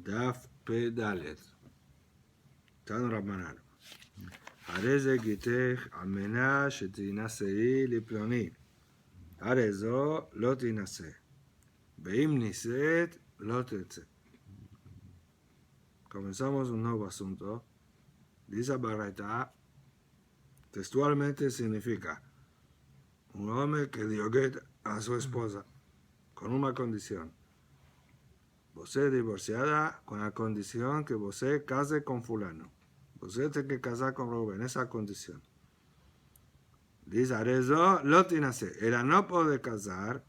דף פ"ד. תנו רבנן. הרי זה גיתך על מנה שתינשאי לפלוני. הרי זו לא תינשא. ואם נישאת, לא תצא. Comenzamos un nuevo asunto. Dice Baraita, textualmente significa un hombre que dio get a su esposa con una condición. Você es divorciada con la condición que você case con fulano. Você tiene que casar con Rubén, esa condición. Dice Arezo, lo tinase. Ella no puede casar.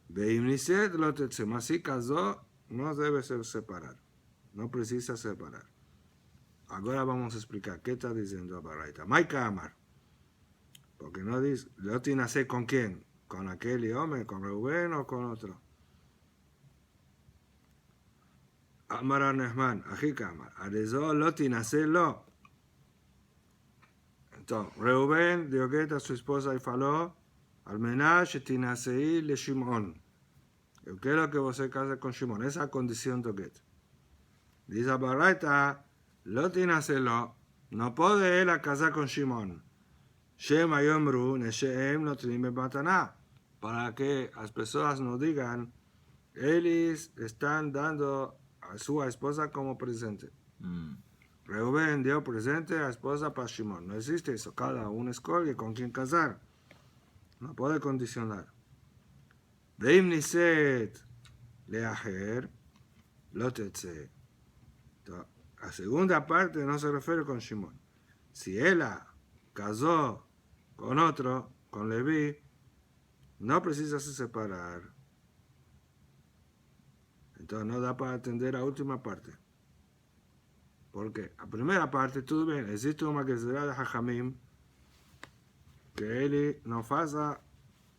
Veim niset lo tetzema. Si casó, no debe ser separar. No precisa separar. Ahora vamos a explicar qué está diciendo a Baraita. Maika Amar. Porque no dice, lo tinase con quién. Con aquel hombre, con Rubén o con otro. Amar a Nehman, Ajika Amar. Arezo lo tinase lo. Entonces, Reuben dio get a su esposa y faló, al menos tinasei le Shimon. Yo quiero que vos se case con Shimon. Esa condición de get. Dice Baraita, lo tinase lo. No puede él casar con Shimon. Shem ayomru neshem no tinim batana. Para que las personas no digan, ellos están dando a su esposa como presente. Reuben dio presente a la esposa para Shimon. No existe eso. Cada uno escoge con quién casar. No puede condicionar. Veim niset leaher lo tetze. La segunda parte no se refiere con Shimon. Si ella casó con otro, con Leví, no precisa se separar. Entonces no da para atender la última parte. Porque la primera parte, todo bien, existe una gezerá de Jajamim que él no faça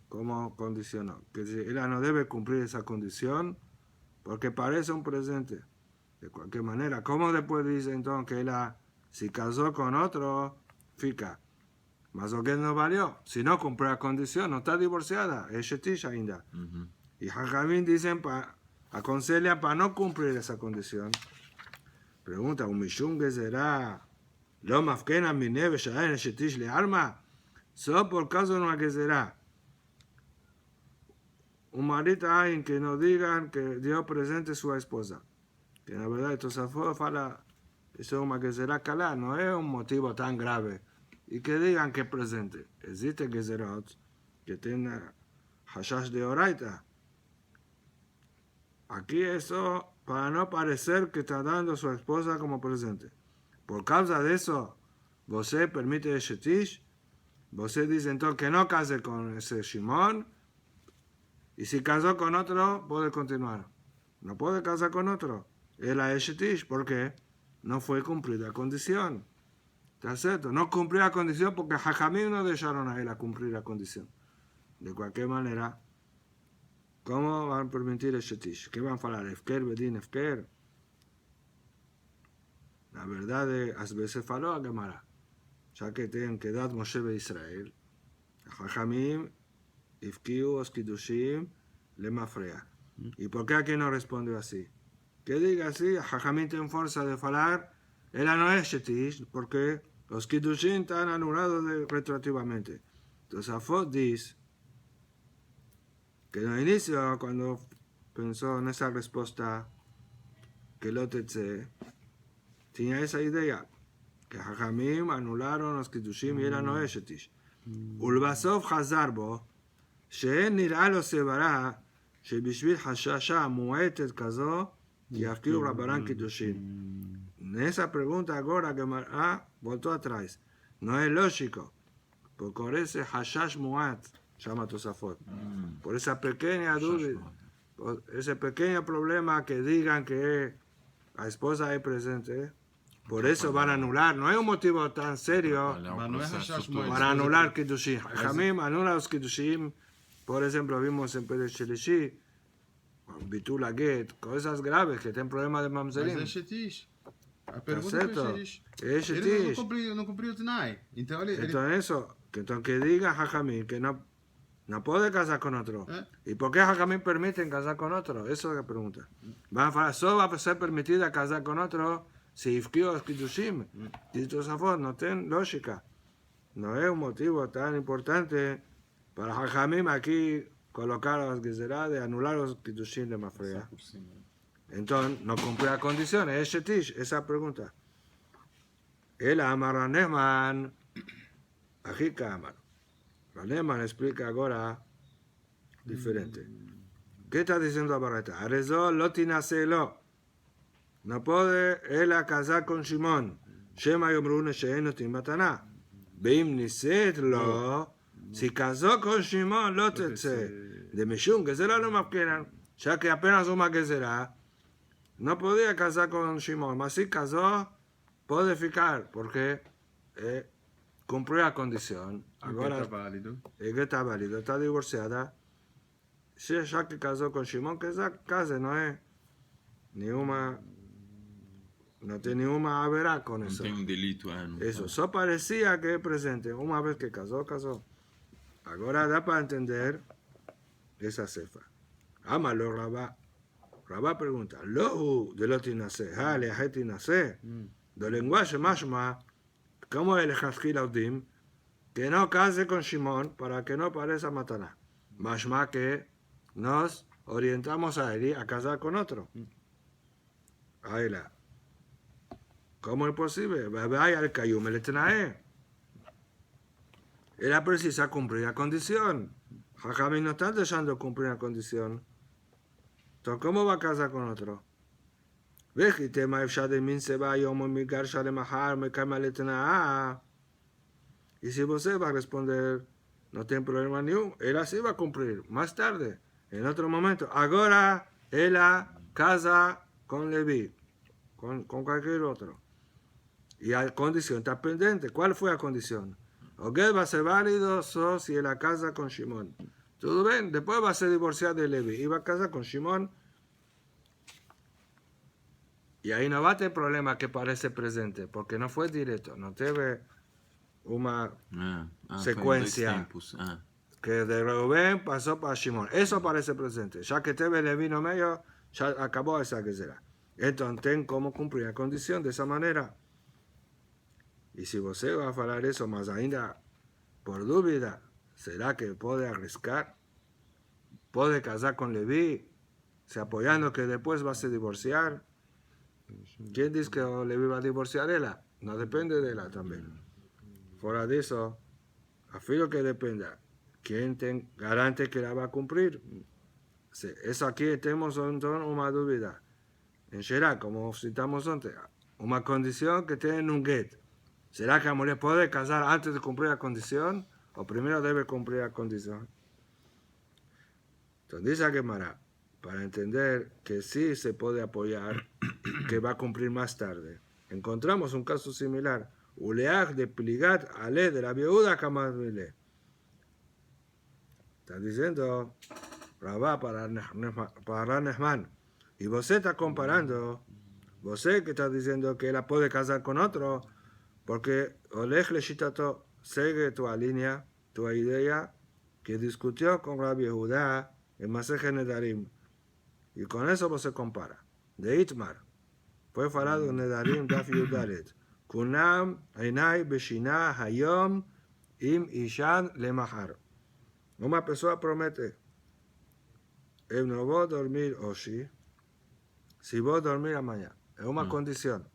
como condicionó. Que ella no debe cumplir esa condición porque parece un presente. De cualquier manera, ¿cómo después dice entonces que ella, si casó con otro, fica? Mas lo que no valió. Si no cumple la condición, no está divorciada, es shetish ainda. Y Jajamim dicen, aconseja para no cumplir esa condición. Pregunta, ¿un mishum gezerá lo mafkena mi neve shaen shetish le alma? Solo por caso de una gezerá. Un marido hay que no digan que dio presente a su esposa. Que la verdad, entonces fala, eso es una gezerá calá, no es un motivo tan grave. Y que digan que presente. Existe gezerot que tienen hashash de oraita. Aquí eso, para no parecer que está dando a su esposa como presente. Por causa de eso, você permite el shetish, você dice entonces que no case con ese Shimon, y si casó con otro, puede continuar. No puede casar con otro. Él es shetish, porque no fue cumplida la condición. ¿Está cierto? No cumplió la condición porque Jajamim no dejaron a él a cumplir la condición. De cualquier manera, ¿cómo van a permitir el shetish? ¿Qué van a hablar? ¿Efker, bedin, efker? La verdad es, a veces faló a Gemara. Ya que tienen que dar Moshe de Israel. Jajamim, ifkiu, os kidushim, le mafrea. ¿Y por qué aquí no respondió así? Que diga así, Jajamim tiene fuerza de hablar, ella no es shetish, porque los kidushim están anulados retroactivamente. Entonces, Afot dice que en el inicio, cuando pensó en esa respuesta, que lo tetze, tenía esa idea, que Jajamim anularon los kidushim y ella no es shetish. ולבסוף חזר בו, שאין נראה לו סברה שבשביל חששה מועטת כזו יפקיעו רבנן קידושין. En esa pregunta ahora que voltó atrás. No es lógico, por ese hashash muat, llama Tosafot. Por esa pequeña duda, por ese pequeño problema que digan que la esposa es presente, por eso van a anular. No es un motivo tan serio para anular Kiddushim. Jamim anula los Kiddushim. Por ejemplo, vimos en Pedro Shelishi, Bitul Aget, cosas graves que tienen problemas de mamzerim. Mas é shetish. A pergunta é shetish. Es shetish. Ele não cumpriu o Tanai. Então ele... Entonces eso, que diga Jajamim que no No puede casar con otro. ¿Eh? ¿Y por qué Jajamín permiten casar con otro? Eso es la pregunta. Solo va a ser permitida casar con otro si Ifkio es Kiddushim. Y Tosafot no tiene lógica. No es un motivo tan importante para Jajamín aquí colocar las Gezerá de anular los Kiddushim de Mafrea. Entonces, no cumple las condiciones. Es Shetish, esa pregunta. El Amar Raneman, Ajika Amar. Raneman explica ahora diferente. ¿Qué está diciendo Abarreta? Arezó lotinaselo. No puede él casar con Shimon. Shema yomrune she'eno timataná. Beim niset lo. Si casó con Shimon, lo tetse. De Mishum, que será no más quieran. Ya que apenas una que será. No podía casar con Shimon. Mas si casó, puede ficar. Porque cumplió la condición. Ahora Está válido. que está válido. Está divorciada. Si ya que casó con Shimon, que esa casa no es ni una. No tiene ninguna haberá con Non eso. tem un delitto, non Eso, solo parecía que es presente. Una vez que casó, casó. Ahora da para entender esa cefa. Ámalo, Rabá. Rabá pregunta, Lohu de lo tinase, Hale, Heti nase. De lenguaje mashma, ¿cómo el Haskil Audim? Que no case con Shimon para que no parezca mataná. Mashma que nos orientamos a él a casar con otro. Ahí la. ¿Cómo es posible? Vaya al Kayum el Etnae. Era precisa cumplir la condición. Jajamín no está dejando cumplir la condición. Entonces, ¿cómo va a casar con otro? Vejite ma efshad min se va yomo mi garsha le mahar me kama el Etnae. Y si usted va a responder, no tiene problema ni uno. Él así va a cumplir. Más tarde, en otro momento. Ahora, él casa con Leví. Con cualquier otro. Y la condición está pendiente. ¿Cuál fue la condición? Ok, va a ser válido si él la casa con Shimon. Todo bien, después va a ser divorciado de Levi. Y va a casar con Shimon. Y ahí no va a tener problema que parece presente, porque no fue directo. No tiene una secuencia tempos. que de Reuben pasó para Shimon. Eso parece presente. Ya que teve Levi no medio, ya acabó esa que será. Entonces, ten cómo cumplir la condición de esa manera. Y si usted va a hablar eso más ainda por duda, ¿será que puede arriesgar? ¿Puede casar con Leví? ¿Se apoyando que después va a se divorciar? ¿Quién dice que Leví va a divorciar ella? No depende de ella también. Fuera de eso, afilo que dependa. ¿Quién garante que la va a cumplir? Eso aquí tenemos una duda. En Shera, como citamos antes, una condición que tiene un get. ¿Será que la mujer puede casar antes de cumplir la condición? ¿O primero debe cumplir la condición? Entonces dice Gemara, para entender que sí se puede apoyar, que va a cumplir más tarde. Encontramos un caso similar. Uleach de Pligat Ale de la viuda Kamadvile. Está diciendo Rabá para Nehman. Y vos está comparando, vos que está diciendo que ella puede casar con otro, porque Olej Leshitato sigue tu línea, tu idea, que discutió con Rabbi Judá en Maseje Nedarim. Y con eso vos se compara. De Itmar, fue falado en Nedarim Daf Yudalet. Kunam Einai Beshina Hayom Im Ishan Lemahar. Una persona promete, no voy a dormir hoy, si voy a dormir a mañana. Es una condición.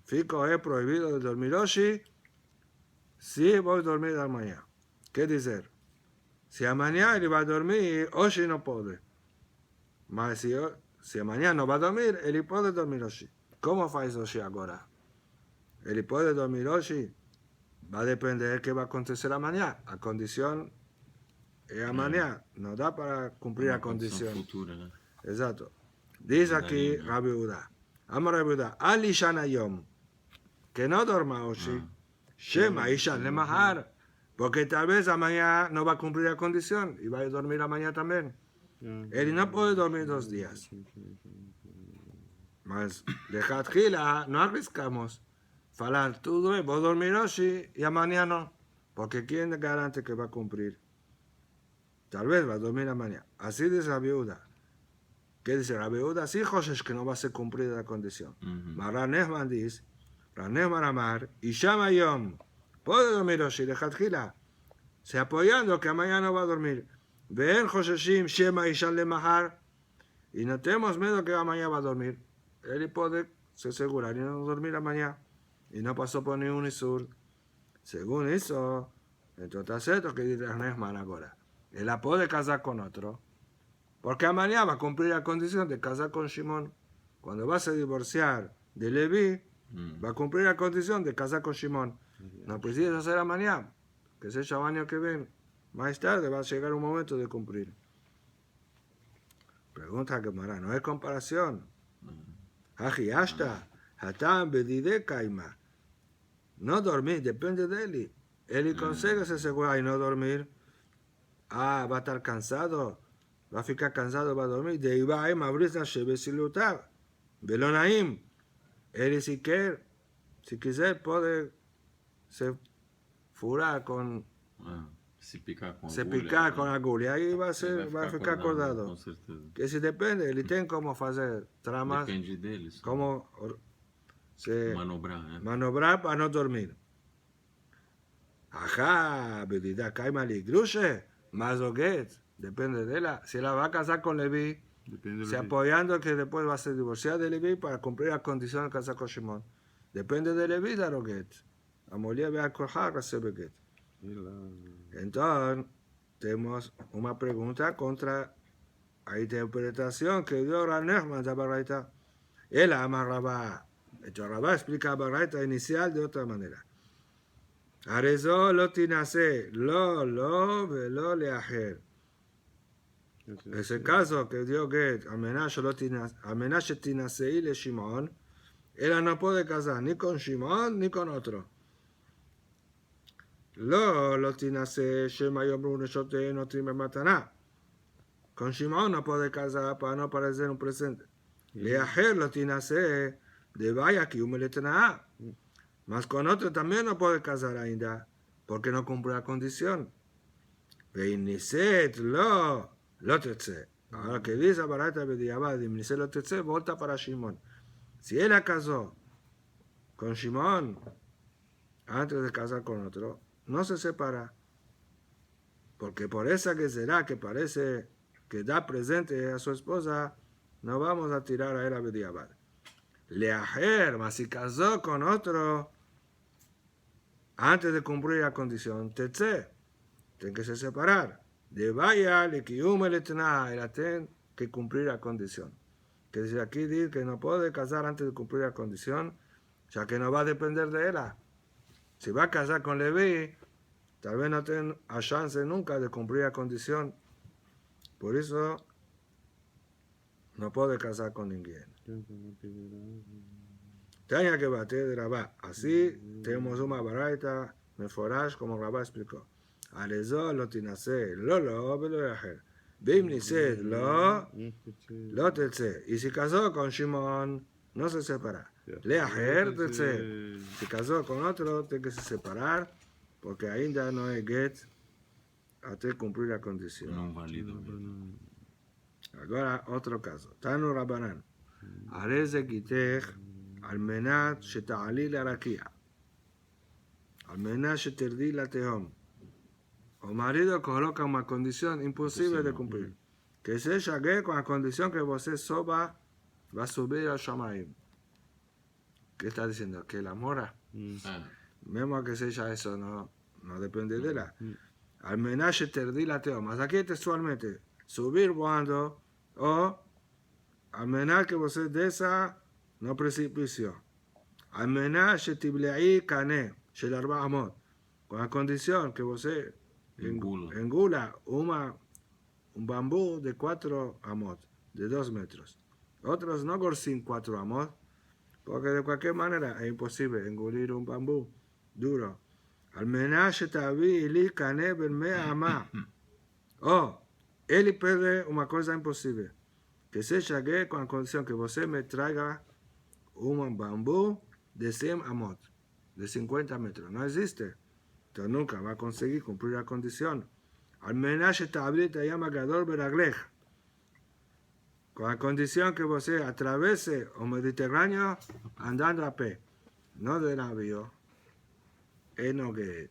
Fico es prohibido de dormir hoy, si voy a dormir a mañana. ¿Qué decir? Si a mañana él va a dormir, hoy no puede. Mas si a mañana no va a dormir, él puede dormir hoy. ¿Cómo hace hoy ahora? Él puede dormir hoy. Va a depender de qué va a acontecer a mañana. La condición es a mañana. No da para cumplir la condición. Futura, ¿no? Exacto. Dice aquí Rabbi Judá. Amar Rabbi Judá. Al Ishan Ayom. Que no duerma hoy. Shema Ishan Lemahar. Porque tal vez a mañana no va a cumplir la condición. Y va a dormir a mañana también. Él no puede dormir 2 días. Mas de Jatjila no arriesgamos. Falar, tú duermes, vos dormir hoy y a mañana no. Porque ¿quién garante que va a cumplir? tal vez va a dormir la mañana. Así dice la viuda. ¿Qué dice la viuda? Sí, José, es que no va a ser cumplida la condición. Maran Nehman dice, Ran Nehman Amar, y llama Yom, puede dormir Oshi, dejadjila, se apoyando que mañana va a dormir. Ven José Shim, Shema y Shan Mahar, y no tenemos miedo que mañana va a dormir. Él puede se asegurar y no dormir la mañana. Y no pasó por ningún isur. Según eso, entonces esto que dice Nehman ahora. Él la puede casar con otro. Porque mañana va a cumplir la condición de casar con Shimon. Cuando vas a divorciar de Leví, va a cumplir la condición de casar con Shimon. No precisa hacer mañana, que sea el año que viene. Más tarde va a llegar un momento de cumplir. Pregunta que Mara, no hay comparación. Haji hasta, hatam bedide kaima. No dormir, depende de él. Él consigue se asegura y no dormir. Va a estar cansado. Va a ficar cansado, va a dormir. De Ibaim abrisa shebesilutar. Belonaim. Él si quiere, si quiser, puede se furar con. Se picar con agulha. Ahí va a ficar acordado. Com certeza. Que si depende, ele tem como fazer tramas. Depende deles. Como se manobrar para no dormir. Ajá, bedida kaima li grushe, más o get. Depende de ella. Si la va a casar con Leví, se apoyando que después va a ser divorciada de Leví para cumplir las condiciones de casar con Shimon. Depende de Leví, dar o get. Amolia ve a cojar, recibe get. Entonces, tenemos una pregunta contra la interpretación que dio Ranechman de Baraita. Él ama Rabá. Entonces, Rabá explica a Baraita inicial de otra manera. Arezó lo tinase, lo, velo leajer. Ese caso que dio Get, amenaje tinasei le Shimon, él no puede casar ni con Shimon ni con otro. Lo tinase, Shema Yomru Neshote no trime mataná. Con Shimon no puede casar para no parecer un presente. Leajer lo tinase, de vaya que humeletana. Mas con otro también no puede casar ainda, porque no cumple la condición. Veiniset lo tetse. Ahora que dice Barata Bediabad, Veiniset lo tetse, volta para Shimon. Si él la casó con Shimon, antes de casar con otro, no se separa. Porque por esa que será que parece que da presente a su esposa, no vamos a tirar a él a Bediabad. Leajer, mas si casó con otro, antes de cumplir la condición, tetse, tiene que se separar. De vaya, le kiume le tena, él tiene que cumplir la condición. Que dice aquí dice que no puede casar antes de cumplir la condición, ya que no va a depender de ella. Si va a casar con Leví, tal vez no tenga chance nunca de cumplir la condición. Por eso, no puede casar con ninguém. Tenía que bater de Rabá. Así tenemos una baraita meforash como Rabá explicó. Arezó lo tinase, lo, velo yajer. Bim niset, lo tetse. Y si casó con Shimon, no se separa. Leajer, tetse. Si casó con otro, tiene que se separar, porque ainda no hay get hasta cumplir la condición. Não valida. Ahora, otro caso. Tanu Rabanan. Areze kitech al menat sheta'ali la rakia. Al menat sheterdi la tehom. O marido coloca una condición imposible de cumplir. Que se llegue con la condición que usted soba va a subir al Shamaim. ¿Qué está diciendo? Que la mora. Mismo que sea eso, no depende de la. Al menat sheterdi la tehom. Más aquí textualmente. Subir cuando o al menar que usted de esa no precipicio. Al menar shetiblei kane shel arba amot. Con la condición que usted engula un bambú de 4 amot, de 2 metros. Otros no gorcin 4 amot, porque de cualquier manera es imposible engulir un bambú duro. Al menar shetavi li kane ben mea amá. Él pide una cosa imposible. Que se llegue con la condición que usted me traiga un bambú de 100 amot, de 50 metros. No existe. Entonces nunca va a conseguir cumplir la condición. al menos establir te llama Gadol Beragleg, con la condición que vos atravese el Mediterráneo andando a pie, no de navío, no get.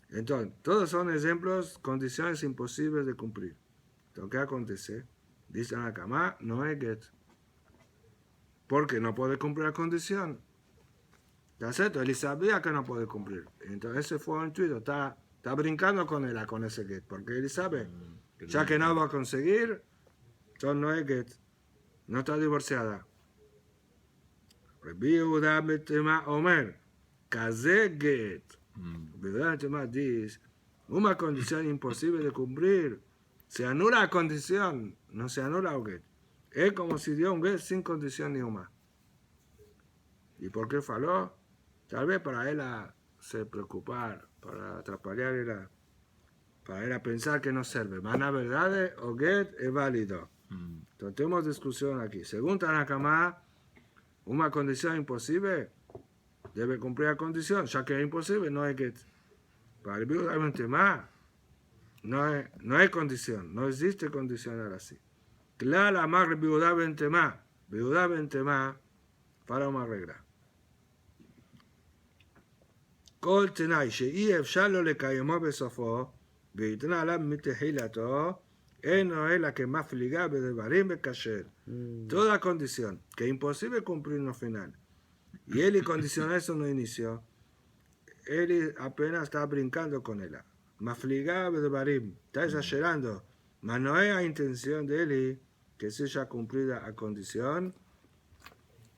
Entonces, todos son ejemplos, condiciones imposibles de cumplir. Entonces, ¿qué acontece? Dice en la cama, no es get. Porque no puede cumplir la condición. ¿Está cierto? Él sabía que no puede cumplir. Entonces, ese fue un intuido. Está brincando con él, con ese get. Porque él sabe, ya que no va a conseguir, entonces no es get. No está divorciada. Rabbi Yehuda ben Tema Omer, Kaze get. Rabbi Tema dice, una condición imposible de cumplir. Se anula la condición, no se anula el get. Es como si dio un get sin condición ni una. ¿Y por qué faló? Tal vez para él se preocupar, para atrapallar, para él pensar que no sirve. Mas la verdad, el get es válido. Entonces tenemos discusión aquí. Según Tanakama, una condición imposible debe cumplir la condición. Ya que es imposible, no hay get. Para el Yehuda más, no hay condición. No existe condición así. Claro, amar el Yehuda ben Tema, para una regla. כל תנאי שאי אפשר לו לקיימו בסופו, ויתנה עליו מתחילתו, אינו אלא כמפליגה בדברים וכשר. Toda condición que es imposible cumplir en el final, y él condiciona eso en el inicio, él apenas está brincando con él. Mafliga bedevarim, está exagerando, mas no es la intención de él que sea cumplida a condición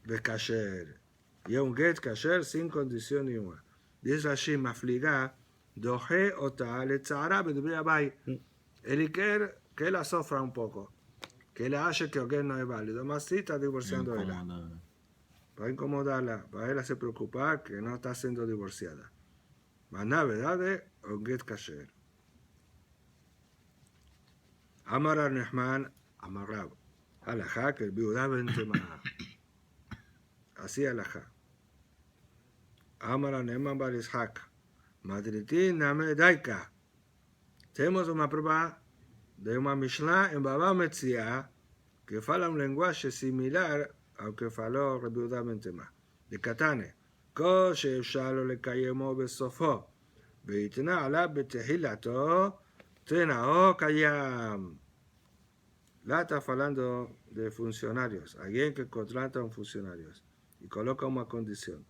de kasher. Y es un get kasher sin condición ninguna. Dice así, mafliga, doje ota letzara bedebri abay. Él quiere que la sofra un poco, que le hace que el get no es válido, más sí está divorciando a ella. Para incomodarla, para ella se preocupa que no está siendo divorciada. Mas la verdad es un get kasher. Amar al-Nehman, amarrab. Alajá, que el Yehuda ben Tema. Así alajá. Amar al-Nehman bar Ishaq. Madritín name daika. Tenemos una prueba de una Mishnah en Baba Metzia que fala un lenguaje similar al que faló el Yehuda ben Tema. De Katane. כל שאפשר לו לקיימו בסופו, ויתנה עליו בתחילתו, תנאו קיים. La está hablando de funcionarios, alguien que contrata a un funcionario y coloca una condición.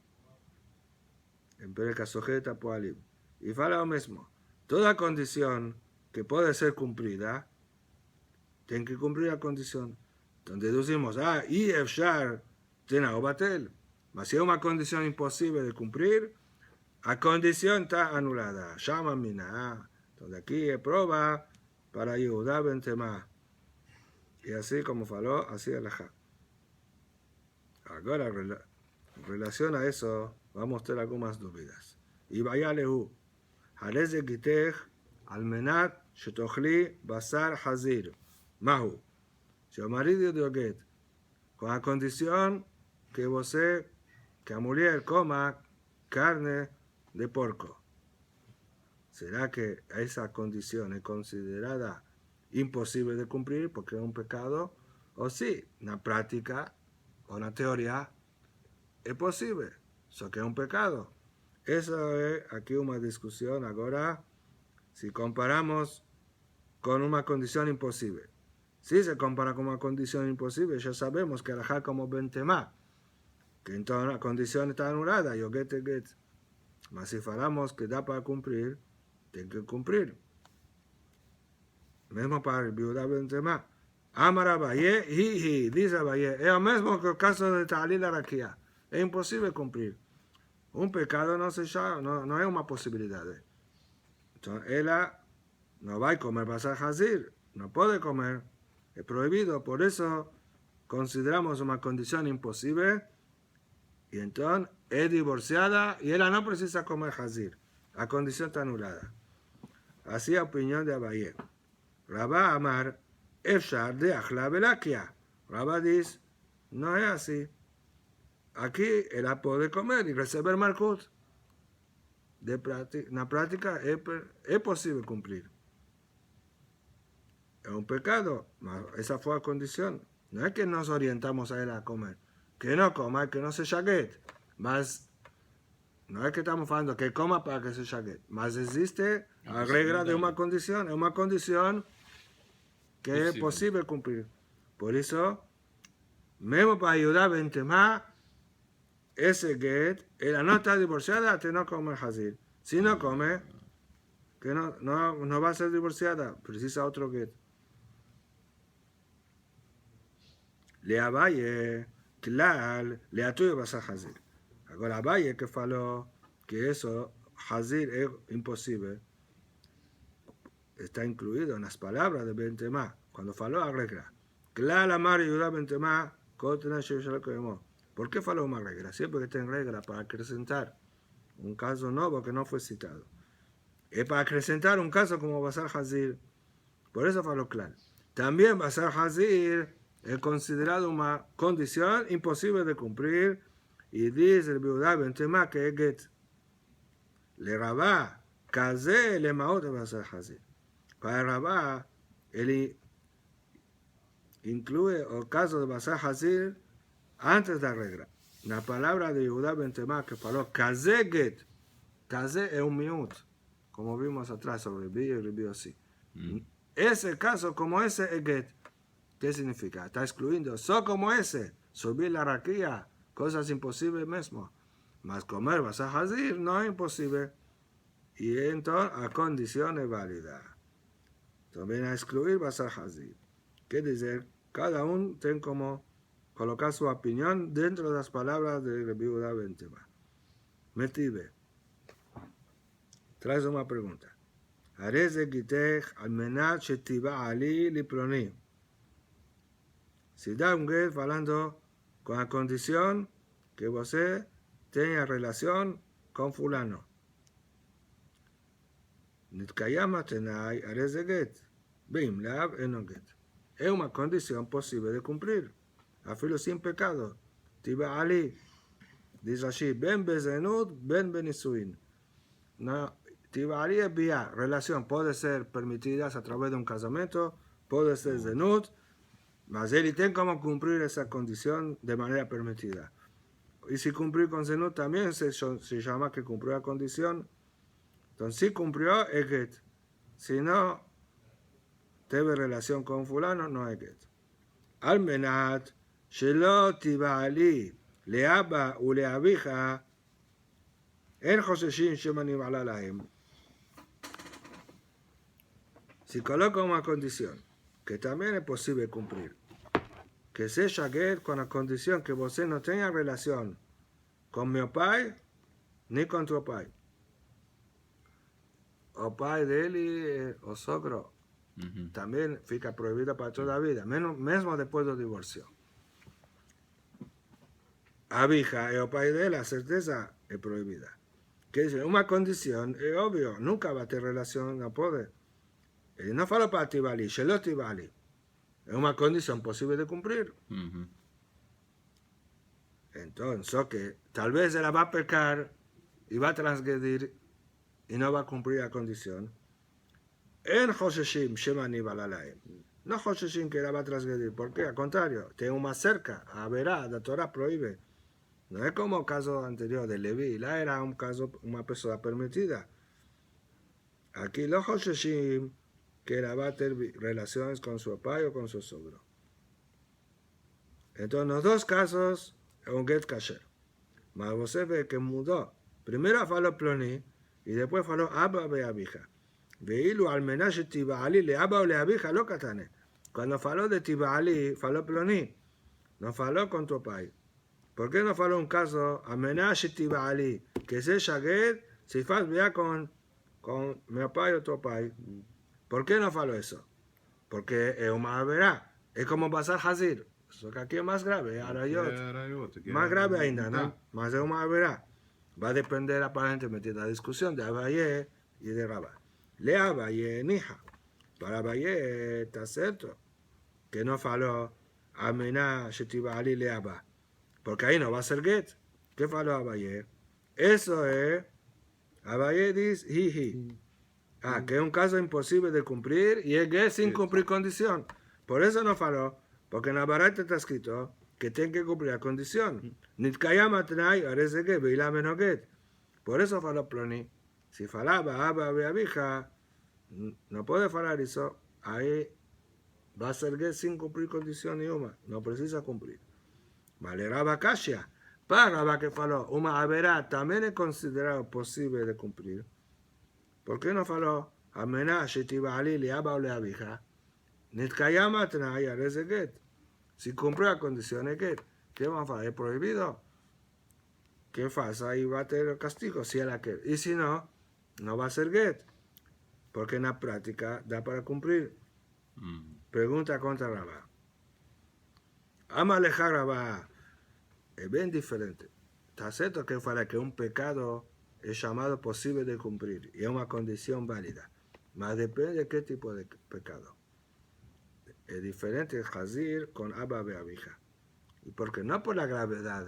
En pereka sujeta poalim. Y fala lo mismo. Toda condición que puede ser cumplida, tiene que cumplir la condición. Entonces deducimos, y efshar tenao batel. Mas si es una condición imposible de cumplir, la condición está anulada. Llama mina. Entonces aquí es prueba para Yehuda ben Tema. Y así como faló, así alajá. Ahora, en relación a eso, vamos a tener algunas dudas. Y vaya lehu. Hareze gitech al menat shetochli basar hazir. Mahu. Si el marido dio get, con la condición que que la mujer coma carne de porco. ¿Será que esa condición es considerada imposible de cumplir porque es un pecado? O sí, en la práctica o en la teoría es posible, eso que es un pecado. Eso es aquí una discusión ahora si comparamos con una condición imposible. Si se compara con una condición imposible, ya sabemos que alajá como ben Tema, que entonces la condición está anulada, yo get. Mas si falamos que da para cumplir, tiene que cumplir. Mesmo para el Yehuda ben Tema. Amar Abaye, dice Abaye, es lo mismo que el caso de Ta'alil Arakia. Es imposible cumplir. Un pecado no es una posibilidad. Entonces, ella no va a comer basar hazir, no puede comer, es prohibido. Por eso consideramos una condición imposible y entonces es divorciada y ella no precisa comer hazir. La condición está anulada. Así es la opinión de Abaye. Rabá Amar, Efshar de Achla Belakia. Rabá dice, no es así. Aquí ella puede comer y recibir Malkut. En la práctica es posible cumplir. es un pecado. Esa fue la condición. No es que nos orientamos a él a comer. Que no coma, que no se shaget. Más, no es que estamos hablando que coma para que se shaget. Más existe la regla de una condición. Es una condición que es posible cumplir. Por eso, mismo para ayudar a más, ese get, ella no está divorciada hasta no comer hazir. Si no come, que no va a ser divorciada, precisa otro get. Le Abaye, claro, le atuye vas a hazir. Ahora Abaye que faló que eso, hazir es imposible, está incluido en las palabras de Bentema, cuando faló a regla. Claro, amar y ayudar a Bentema, ¿por qué faló una regla? Siempre que está en regla para acrecentar un caso nuevo que no fue citado. Es para acrecentar un caso como Basar Hazir. Por eso faló claro. También Basar Hazir es considerado una condición imposible de cumplir y dice el Biudá Bentema que es get. Le Rabá, Kazé le Maot de Basar Hazir. Para Rabá, él incluye el caso de Basar Hazir antes de la regla. La palabra de Yehuda Bentema que faló Kazé get. Kazé es un miut, como vimos atrás sobre Rabbi y Rabbi Yossi. Ese caso como ese es get. ¿Qué significa? Está excluyendo. Como ese, subir la raquía, cosas imposibles mismo. Mas comer basar hazir no es imposible. Y entonces a condiciones válidas. También a excluir basar hazir. ¿Qué dice? Cada uno tiene como colocar su opinión dentro de las palabras de Rabbi Yehuda Bentema. Metive. Traes una pregunta. Areze gitech al menat shetiba ali liploni. Si da un get falando con la condición que usted tenga relación con fulano. Nitkayama tenai areze get. Bim lav enon get. Es una condición posible de cumplir. Afilo sin pecado. Tiba ali. Dice así, ben bezenut, ben benisuin. No, tiba ali es vía, relación. Puede ser permitidas a través de un casamiento, puede ser zenut, mas él tiene como cumplir esa condición de manera permitida. Y si cumplir con zenut también se llama que cumplió la condición. Entonces, si cumplió, es get. Si no, tiene relación con fulano, no es get. Al menat, shelo tiba ali, leaba u leabija, en Joseshin shemanim ala lahem. Si coloca una condición que también es posible cumplir, que se shaget con la condición que usted no tenga relación con mi pai ni con tu pai. O pai de él o sogro también fica prohibida para toda la vida, mesmo después del divorcio. Abija y o pai de él, la certeza es prohibida. Que es una condición, es obvio, nunca va a tener relación, no puede. No falo para Tibali, Shelo Tibali. Es una condición posible de cumplir. Entonces, que tal vez ella va a pecar y va a transgredir y no va a cumplir la condición. En Josheshim, Shemani Balalaim. No Josheshim que ella va a transgredir. ¿Por qué? Al contrario, tengo más cerca. A verá, la Torah prohíbe. No es como el caso anterior de Leví. La era un caso, una persona permitida. Aquí los Josheshim que ella va a tener relaciones con su papá o con su sogro. Entonces, en los dos casos, es un get kasher. Mas usted ve que mudó. Primero faló ploni y después faló abba ve abija. Veilu al menaje tibali le abba o le abija lo katane. Cuando faló de tibali, faló ploni. No faló con tu pai. ¿Por qué no faló un caso al menaje tibali? Que se shaget si faz vea con mi pai o tu pai. ¿Por qué no faló eso? Porque es una verá. Es como pasar hazir. Eso que aquí es más grave, arayot. Más grave ainda, ¿no? Más de una verá. Va a depender aparentemente de la discusión de Abaye y de Rabá. Le Abaye, nija. Para Abaye está cierto que no faló Amená Shetiba Ali le Abba. Porque ahí no va a ser get. ¿Qué faló Abaye? Eso es. Abaye dice, hi. que es un caso imposible de cumplir y es get sin cumplir condición. Por eso no faló, porque en la barata está escrito que tiene que cumplir la condición. Nitkayam atnai areze get, veila menos get. Por eso faló Ploni. Si falaba Abba Beabija, no puede falar eso, ahí va a ser get sin cumplir condición ninguna, no precisa cumplir. Valeraba Kashia. Para Rabba que faló, una haberá también es considerado posible de cumplir. ¿Por qué no faló? Amená, Shetiba Ali, le Abba o le Abija. Nitkayama Tnai areze get. Si cumple las condiciones get, ¿qué va a hacer? ¿Es prohibido? ¿Qué pasa? Ahí va a tener castigo si es la que. Y si no, no va a ser get. Porque en la práctica da para cumplir. Pregunta contra Rabá. Amaleja Rabá. Es bien diferente. Está cierto que para que un pecado es llamado posible de cumplir y es una condición válida. Mas depende de qué tipo de pecado. Es diferente el Hazir con Abba Beabija. ¿Y por qué? No por la gravedad.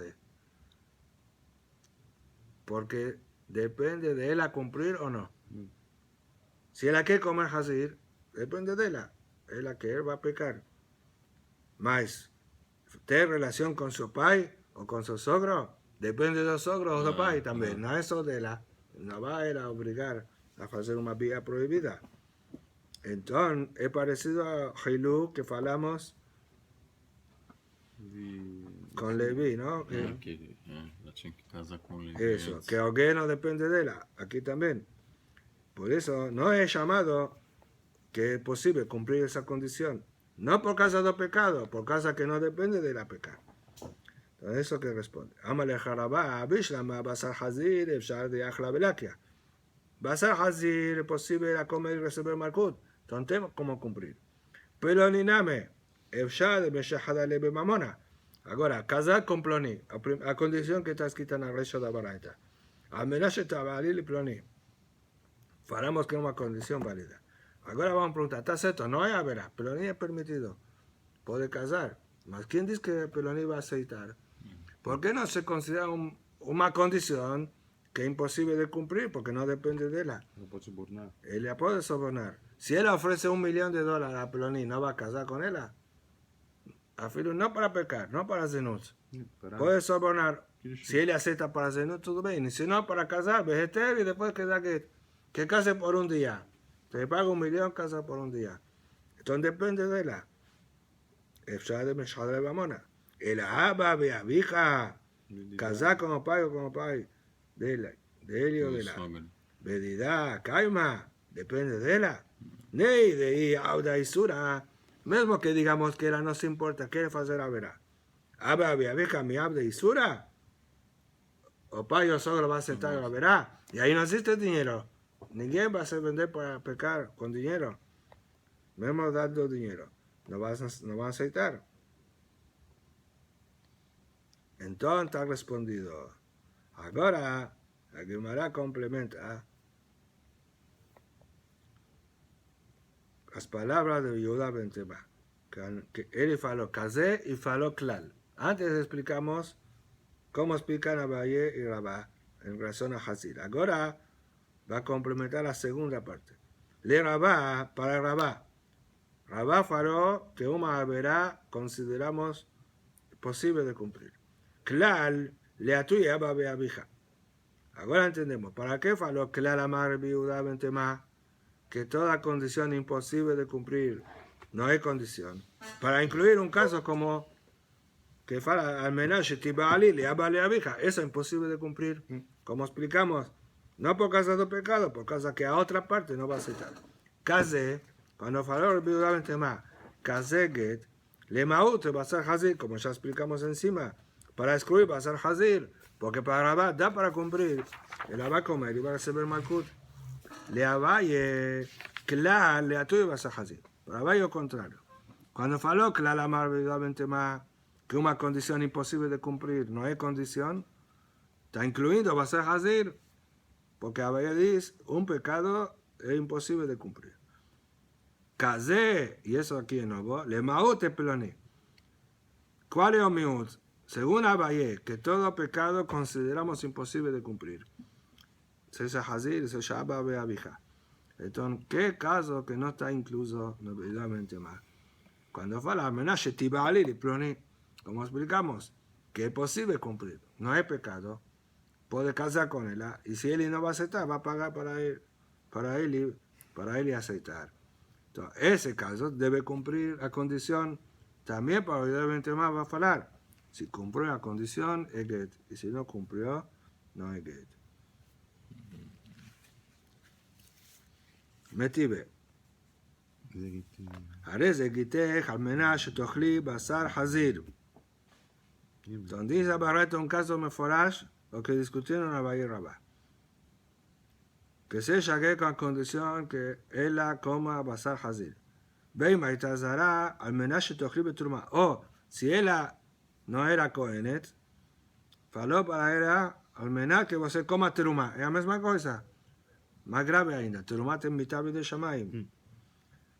Porque depende de él a cumplir o no. Si él quiere comer Hazir, depende de él. Es la que él va a pecar. Mas, ¿tiene relación con su pai o con su sogro? Depende de los sogros o su pai también. No es eso de la. No va a él a obligar a hacer una vía prohibida. Entonces, es parecido a Hilú que falamos con Levi, ¿no? La tinha que casar com Levi. Eso, que alguien no depende de él. Aquí también. Por eso no es llamado que es posible cumplir esa condición. No por causa del pecado, por causa que no depende de la pecado. Entonces, eso que responde. Amale Jarabá, Bishlama, Basar Hazir, Efshar de Achla Belakia. Basar Hazir es posible a comer y recibir Malkut. Entonces, ¿cómo cumplir? Pero ni name, Efshar de Meshahada Lebe Mamona. Ahora, casar con Ploni, a condición que está escrita en la Resha de Baraita. Amenaje Tabalil y Ploni. Faramos que es una condición válida. Ahora vamos a preguntar, ¿está cierto? No hay haberá, Ploni es permitido. Puede casar. Mas ¿quién dice que Ploni va a aceitar? ¿Por qué no se considera una condición que es imposible de cumplir? Porque no depende de él. No puede sobornar. Él la puede sobornar. Si él ofrece $1,000,000 a Ploni, ¿no va a casar con él? Afilo no para pecar, no para zenut. Puede sobornar. Si él acepta para zenut, todo bien. Y si no, para casar, vegetar y después que case por un día. Te paga $1,000,000, casa por un día. Entonces depende de él. Efshar de Meshadre Bamona. El Abba Beabija. Casar como pai o como pai. De él o de la. Bedidá, Kaima. Depende de él. Nei de ahí, Auda y Sura. Mesmo que digamos que ela no se importa, quiere hacer a verá. Abba Beabija, mi Abda y Sura. O pai o sogro va a aceptar la verá. Y ahí no existe dinero. Ninguém va a hacer vender para pecar con dinero. Mesmo dando dinero. No va a aceitar. Entonces está respondido. Ahora, la Gemara complementa las palabras de Yehuda ben Tema. Que él faló Kazé y faló Klal. Antes explicamos cómo explican Abaye y Rabá en relación a Hazir. Ahora va a complementar la segunda parte. Le Rabá, para Rabá. Rabá faló que una haberá consideramos posible de cumplir. Klal le atuye Abba Beabija. Ahora entendemos. ¿Para qué faló Klal amar Yehuda ben Tema? Que toda condición imposible de cumplir no hay condición. Para incluir un caso como que fala al menaje Tibaali le Abba Beabija. Eso es imposible de cumplir. Como explicamos, no por causa del pecado, por causa que a otra parte no va a aceptar. Kazé, cuando faló el Yehuda ben Tema, Kazé get, le maut va a ser Hazir, como ya explicamos encima. Para excluir va a ser Hazir, porque para Rabá da para cumplir. Él va a comer y va a recibir Malkut. Le Abaye, Klal, le atuye va a ser Hazir. Para Abaye lo contrario. Cuando faló Klal amar ben Tema, que una condición imposible de cumplir no hay condición, está incluido va a ser Hazir. Porque Abaye dice, un pecado es imposible de cumplir. Kazé, y eso aquí de nuevo, le maut Ploni. ¿Cuál es el miut? Según Abaye, que todo pecado consideramos imposible de cumplir. Se Hazir, se Abba Beabija. Entonces, ¿qué caso que no está incluso novedadamente más? Cuando fala amenaza tibali li ploni, como explicamos, que es posible cumplir, no es pecado, puede casar con él, y si él no va a aceptar, va a pagar para él aceptar. Entonces, ese caso debe cumplir la condición, también para obviamente más va a falar. Si cumplió la condición, es get, y si no cumplió, no es get. מטיבה. זה גיטי. הרי זה גיתך על מנה שתאכלי בשר חזיר. Entonces dice Barreto un caso mefurash, lo que discutieron en la Valle Rabá. Que se llegue con condición que ella coma basar hazir. Beima y tazara al menaje tochli beturma. O si ella no era cohenet, faló para ella al menaje que vos coma teruma. Es la misma cosa. Más grave ainda. Teruma te mitad de Shamaim.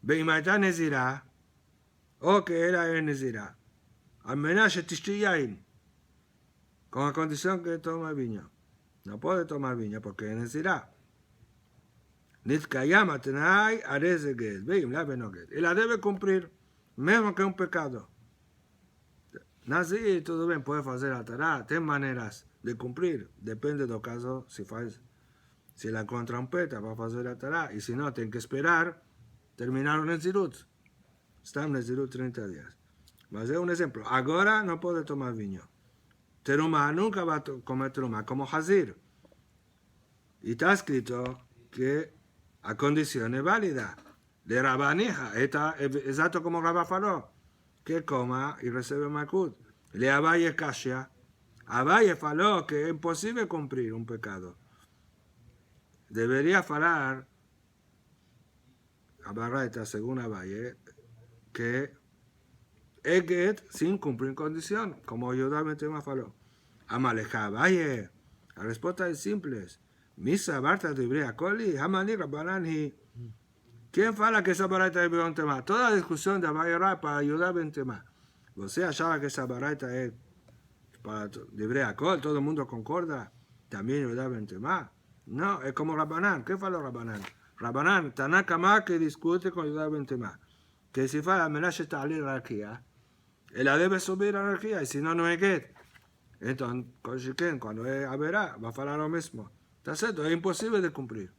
Beima y nezira. O que ella es nezira. Al menaje tishtiyain. Con la condición que toma viña. No puede tomar viña porque es nezira. Nitkayam atenai areze get. Veim la benoget. Y la debe cumplir, mismo que un pecado. Nazi, todo bien, puede hacer la tará. Ten maneras de cumplir. Depende del caso. Si la contrampeta va a hacer la tará. Y si no, tiene que esperar. Terminaron el zirut. Están en el zirut 30 días. Va a ser un ejemplo. Ahora no puede tomar viño. Teruma nunca va a comer teruma, como hazir. Y está escrito que a condición es válida. De Rabanija, exacto como Rabá faló, que coma y recibe Makut. Le Abaye Kashia. Abaye faló que es imposible cumplir un pecado. Debería falar, Abarraita, según Abaye, que es get sin cumplir condición, como Yudá Metema faló. Amaleja Abaye, la respuesta es simple. Misa Barta de Ibrea Coli, Hamani Rabbanani. ¿Quién fala que esa baraita es un tema? Toda la discusión de Abaye para ayudar en tema. O sea, achaba que esa baraita es para de Ibrea Col, todo el mundo concorda, también ayudar en tema. No, es como Rabbanan. ¿Qué fala Rabbanan? Rabbanan, Tanakama que discute con ayudar en tema. Que si fala amenaza está a la jerarquía, él debe subir a la jerarquía, y si no, no es get. Entonces, cuando es Averá, va a falar lo mismo. Está cierto, es imposible de cumplir.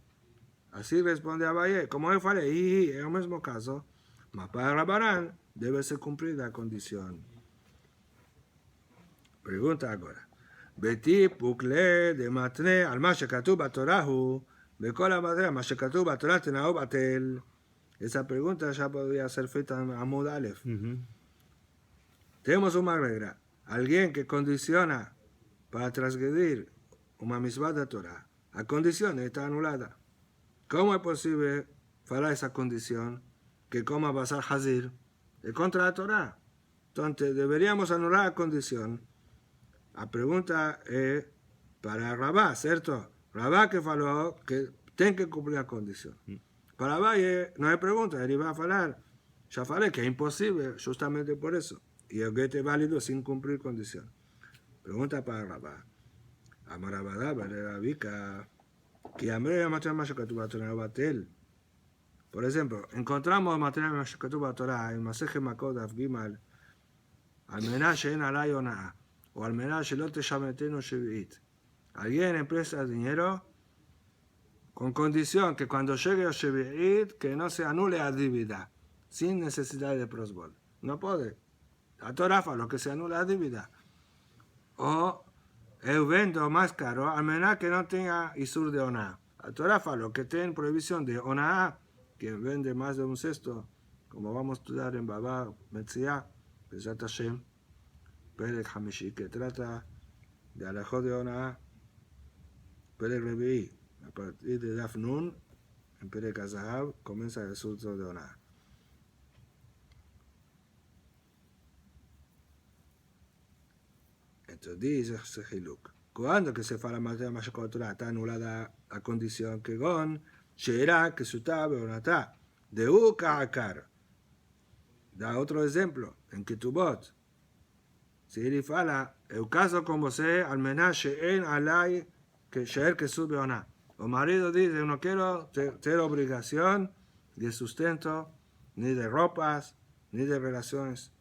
Así responde Abaye. Como él fala, y en el mismo caso, mas para Rabbanán debe ser cumplida la condición. Pregunta ahora. Beti pukle de matne al ma shekatuv batorahu, bekol amadre ma shekatuv batorah tenao batel. Esa pregunta ya podría ser feita en Amud Aleph. Tenemos una regla. Alguien que condiciona para transgredir una misma de Torah, la condición está anulada. ¿Cómo es posible falar esa condición que coma basar hazir? Es contra la Torah. Entonces, deberíamos anular la condición. La pregunta es para Rabá, ¿cierto? Rabá que faló que tiene que cumplir la condición. Para Valle no hay pregunta, él iba a falar. Ya falé que es imposible, justamente por eso. Y el get es válido sin cumplir condición. Pregunta para Rabá. Amarabadá, Rabika, que Amre material más que tu Torah batel. Por ejemplo, encontramos material más que tu Torah en Maseje Makod Afgimal, Almená Shein Alay Onaa, o Almená Shelote Shameteno Shevit. Alguien empresta dinero con condición que cuando llegue a Shevit, que no se anule la dívida, sin necesidad de prosbol. No puede. La Torah fala lo que se anula la dívida. O eu vendo más caro, al menos que no tenga isur de oná. La Torah fala lo que tiene prohibición de oná, quien vende más de un cesto, como vamos a estudiar en Baba Metziah, Bezat Hashem, Perek Hamishi, que trata de alajó de oná, Perek Revi'i, a partir de Daf Nun, en Perek Azahav, comienza el surto de oná. Entonces dice Sehiluk, cuando que se fala más de la Torah está anulada la condición que gon, Sheira que sutabe o nata, de uka akar. Da otro ejemplo, en Ketubot. Si él fala, el caso como se, al menos en alay, que sheer que sube o na. El marido dice, no quiero tener obligación de sustento, ni de ropas, ni de relaciones.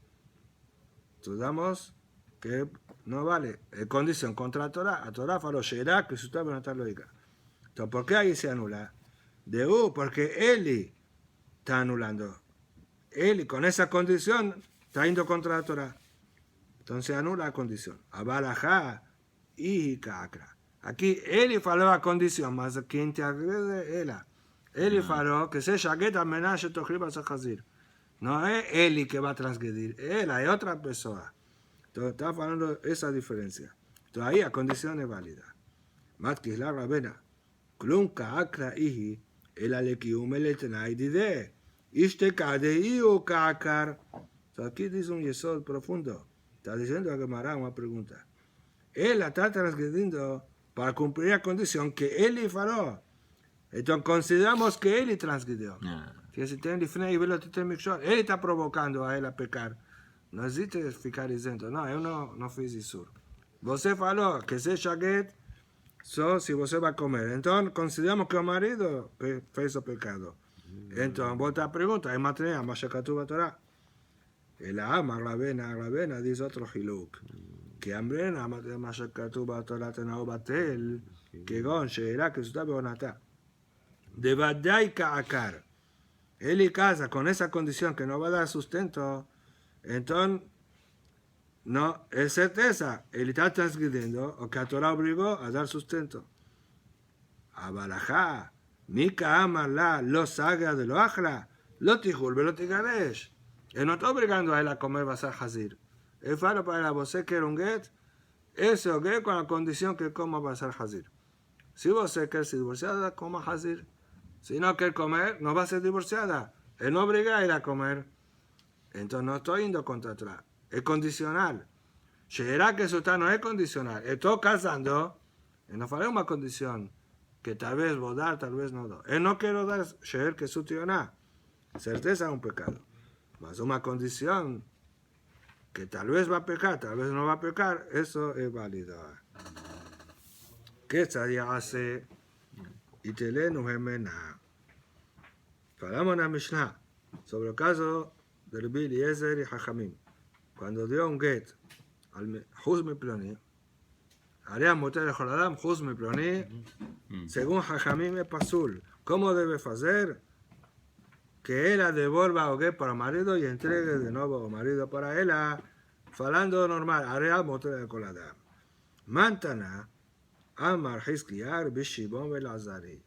Estudiamos que no vale. En condición contra la Torah. A Torah faló Sheirá, que su Torah no está lógica. Entonces, ¿por qué ahí se anula? Porque Eli está anulando. Eli, con esa condición, está yendo contra la Torah. Entonces anula la condición. Abalajá y Kakra. Aquí Eli faló la condición, más quien te agrede, ella. Eli faló que se shaget al menashe tochriba sachazir. No es Eli que va a transgredir, él es otra persona. Entonces está hablando esa diferencia. Entonces ahí la condición es válida. Matkis la rabena. Klum Kakra ihi, el alekium el etenai dide. Ishteka de iu Kakar. Aquí dice un yesod profundo. Está diciendo a Gemara una pregunta. Él está transgrediendo para cumplir la condición que Eli faló. Entonces consideramos que Eli transgredió. Que si tiene diferente y velo te mixor. Él está provocando a él a pecar. No existe ficar diciendo, no, yo no fiz isur. Você faló que se shaget, si você va a comer. Entonces consideramos que el marido hizo pecado. Entonces vos te preguntas, ¿hay materia más shakatuba Torah? El ama, Ravena, dice otro hiluk. Que ambrena, más shakatuba Torah tenao batel, que gon, sheirá, que su tabe onata. De Badai Kaakar. Él y casa con esa condición que no va a dar sustento, entonces no es certeza, él está transgrediendo o que a Torah obligó a dar sustento. Abalajá, Mika Amarla, lo saga de lo ajla, lo tijul, lo tigaresh. Él no está obligando a él a comer basar hazir. Él fala para la voce que era un get, ese o get con la condición que coma basar hazir. Si vos quiere ser divorciada, coma hazir. Si no quiere comer, no va a ser divorciada. Él no obliga a ir a comer. Entonces no estoy yendo contra atrás. Es condicional. Será que eso no es condicional. Estoy casando. Y no faré una condición. Que tal vez voy a dar, tal vez no doy. Él no quiero dar Sheher que su tío nada. Certeza es un pecado. Mas una condición que tal vez va a pecar, tal vez no va a pecar, eso es válido. ¿Qué estaría hace? Y te leemos Falamos en la Mishnah sobre el caso de Rabbi Eliezer y Jajamim. Cuando dio un get al Juzmi Ploni, haría muter el Joladam Juzmi Ploni, según Jajamim es pasul. ¿Cómo debe hacer? Que ella devuelva o get para el marido y entregue de nuevo al marido para ella, falando normal, haría muter el Joladam. Mantana, Amar Hizkiah, Bishibon Belazari.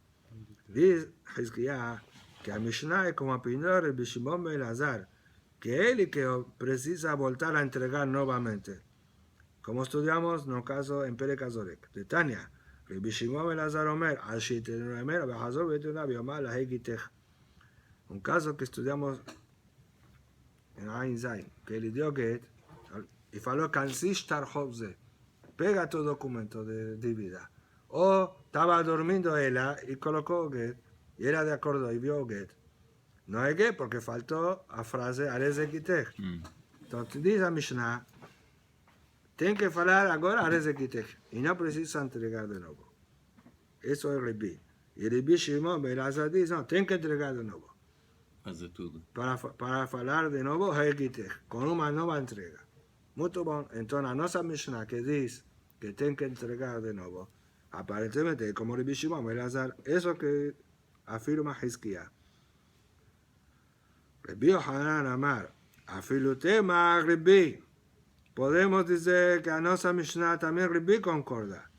Dice Hizkiah que a Mishnah es como a Pinor el Bishimon Belazar, que él y que precisa voltar a entregar nuevamente. Como estudiamos en el caso en Perek Azorek. De Tania, el Bishimon Belazar Omer, Ashitenuemer, Behazor Betuna, Biomar, la Hegitech. Un caso que estudiamos en Ain Zain, que él dio get, y faló Kansish Tarhovze, pega tu documento de vida. O estaba durmiendo ella y colocó get, y era de acuerdo y vio get. No hay get porque faltó la frase Areze Kitech. Entonces dice a Mishnah, tiene que hablar ahora Areze Kitech y no precisa entregar de nuevo. Eso es Rabbi. Y Rabbi Shimon Belazar dice, no, tiene que entregar de nuevo. Hace todo. Para hablar de nuevo Kitech, con una nueva entrega. Muy bueno. Entonces, a nuestra Mishnah que dice que tiene que entregar de nuevo, aparentemente, como Rabbi Shimon Belazar, eso que afirma Hizkiah. Rabbi Yohanan Amar, afilutema Rabbi. Podemos decir que a nuestra Mishnah también Rabbi concorda,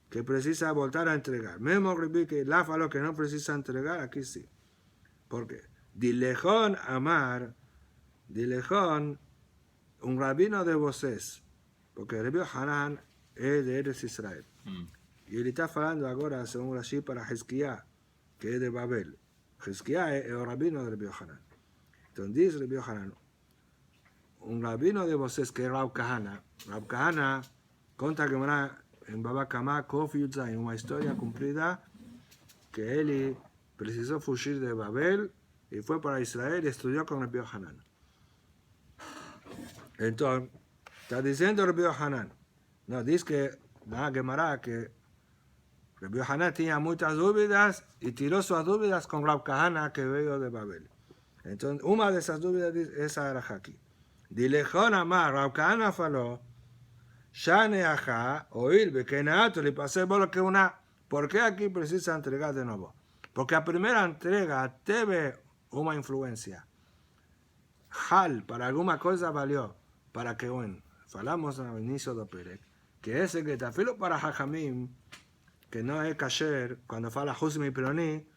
que precisa voltar a entregar. Mismo Rabbi que la faló que no precisa entregar, aquí sí. ¿Por qué? Dilejón Amar, Dilejón, un rabino de Bosés, porque Rabbi Yohanan es de Eretz Israel. Y él está hablando ahora, según Rashi, para Hizkiah, que es de Babel. Hizkiah es el rabino de Rabbi Yohanan. Entonces dice Rabbi Yohanan, un rabino de Bosés que es Rab Kahana. Rab Kahana cuenta que en Baba Kama, Kof Yudzai, una historia cumplida, que él precisó fugir de Babel y fue para Israel y estudió con Rabbi Yohanan. Entonces, está diciendo Rabbi Yohanan, no, dice que, Gemara, que Rabbi Yohanan tenía muchas dudas y tiró sus dudas con Rab Kahana que vino de Babel. Entonces, una de esas dudas es esa era aquí. Dilejón amar, Rab Kahana faló, Shane ajá, oír, bekenato, le pasé por lo que una. ¿Por qué aquí precisa entregar de nuevo? Porque la primera entrega debe una influencia. Hal, para alguna cosa valió, para que un. Falamos al inicio del Perek, que ese que te filo para Jajamim, que no es kasher, cuando fala Husmi Ploni,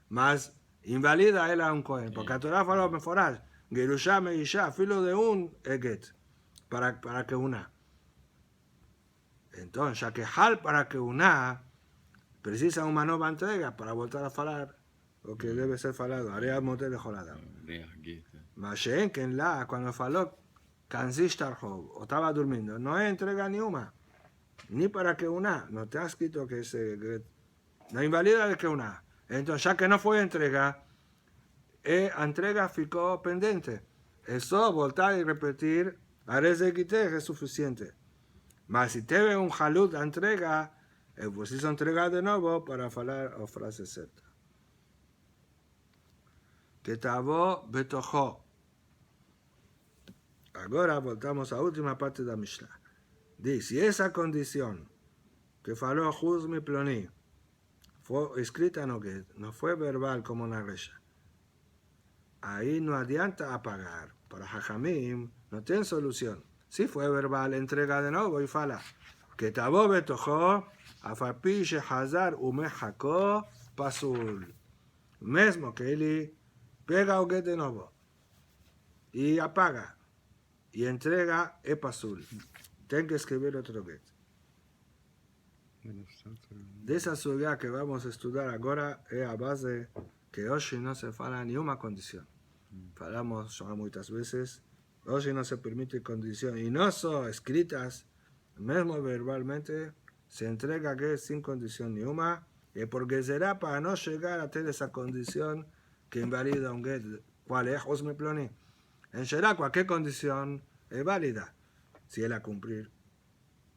más invalida él a un Cohen. Porque a Torah fala meforaj, Gerusha me isha, filo de un eget, para que una. Entonces, ya que hal para que una precisa una nueva entrega para volver a falar lo que debe ser falado. Haría motel de jolada. Mashen, que en la, cuando faló, Kanzish Tarhov, o estaba durmiendo, no hay entrega ni una. Ni para que una, no te ha escrito que no invalida de que una. Entonces, ya que no fue entrega ficó pendiente. Eso, voltar y repetir, haré de quité es suficiente. Mas si te ve un halut de entrega, pues hizo entrega de nuevo para hablar o frase cierta. Que tabo betojo. Ahora voltamos a la última parte de la Mishnah. Dice, si esa condición que faló Huzmi Ploni fue escrita no fue verbal como una recha, ahí no adianta apagar. Para Jajamim no tiene solución. Si fue verbal, entrega de nuevo y fala. Que tabo betojo, afapi shehazar umehako pasul. Mesmo que él pega o de nuevo y apaga y entrega es pasul. Tiene que escribir otro get. De esa suya que vamos a estudiar ahora es a base que hoy no se fala ni una condición. Falamos muchas veces, hoy no se permite condición y no son escritas, mismo verbalmente, se entrega que sin condición ni una, y porque será para no llegar a tener esa condición que invalida un get, cuál es Huzmi Ploni. En Shera cualquier condición es válida, si él a cumplir.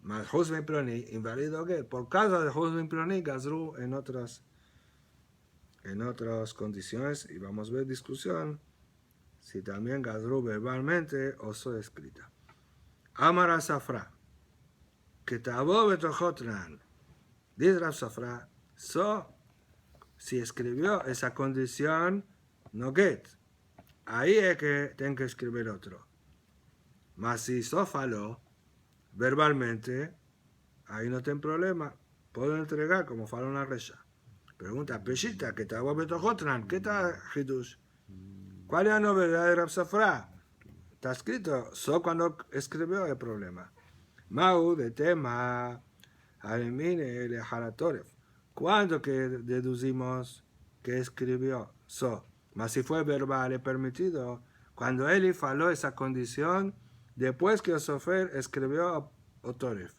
Mas Huzmi Ploni invalida un get. Por causa de Huzmi Ploni, Gazru en otras condiciones, y vamos a ver discusión, si también Gazru verbalmente o so escrita. Amar Safra, que tabo betochotran, dice Rav Safra, si escribió esa condición, no get. Ahí es que tiene que escribir otro. Mas si faló verbalmente, ahí no tiene problema. Puedo entregar como faló una recha. Pregunta, Peshita, que tabo betochotran, ¿qué tal Hidush? ¿Cuál es la novedad de Rav Safra? Está escrito, cuando escribió el problema. Mau de tema, alemine le haratoref. Cuando que deducimos que escribió mas si fue verbal es permitido, cuando él faló esa condición, después que el sofer escribió otoref.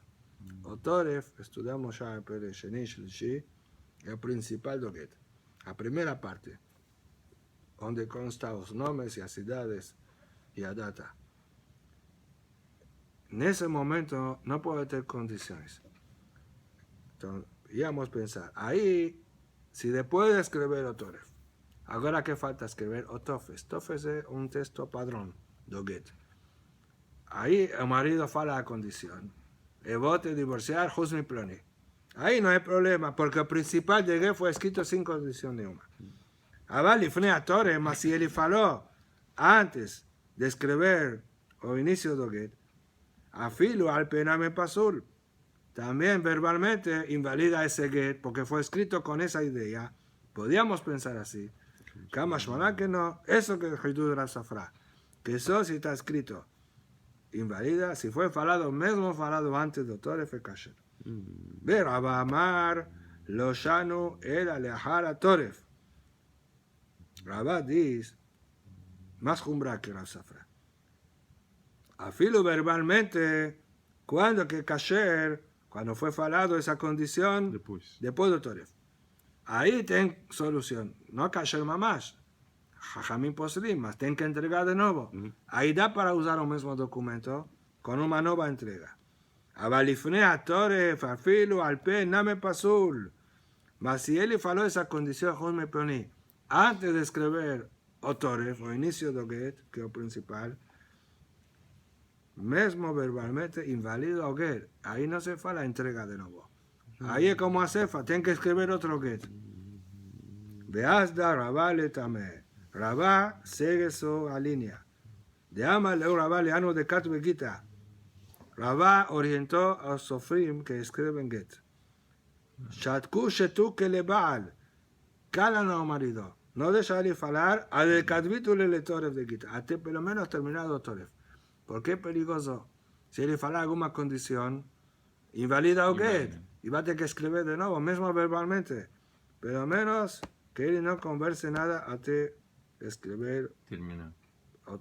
Otoref, estudiamos ya en Pere Sheni Shlishi, el principal doget. La primera parte, donde constan los nombres y las ciudades y la data. En ese momento no puede tener condiciones. Entonces, íbamos a pensar, ahí, si después de escribir Otoref, ahora que falta escribir Otofes. Tofes es un texto padrón, doget. Ahí el marido fala la condición. El voto de divorciar, Huzmi Ploni. Ahí no hay problema, porque el principal de get fue escrito sin condición ninguna. Ahora, lifnei a Toref, mas si él faló antes de escribir o inicio doget, afilo al pename pasul. También verbalmente invalida ese get porque fue escrito con esa idea. Podíamos pensar así. Kamashmaná que no. Eso que el Hidud Rav Safra. Que eso si está escrito. Invalida si fue falado, mismo falado antes de Toref el Kasher. Pero Abamar lo shanu era lehara Toref. Rabá dice más jumbra que Rav Safra. Afilo verbalmente, cuando que Kasher, cuando fue falado esa condición, después de Toref. Ahí ten solución. No Kasher mamás. Jajamim posrim, mas ten que entregar de nuevo. Ahí da para usar el mismo documento con una nueva entrega. Abalifne a Toref, afilo al pe, name pasul. Mas si él faló esa condición, Josme Ploni, antes de escribir o Toref, o inicio do get, que es lo principal, mesmo verbalmente inválido o get. Ahí no se fala entrega de nuevo. Ahí es como hacer, tiene que escribir otro get. Veazda Rabá le tame. Rabá sigue su línea. De ama leo Rabá le ano de kat begita. Rabá orientó a Sofrim que escriben get. Shatku shetu que le baal. Calan al marido. No dejarle falar a de katbitule le toref de gita. Hasta por lo menos terminado toref. ¿Por qué es peligroso? Si le fala alguna condición, invalida o get. Y va a tener que escribir de nuevo, mismo verbalmente. Pero menos que él no converse nada hasta escribir Termina.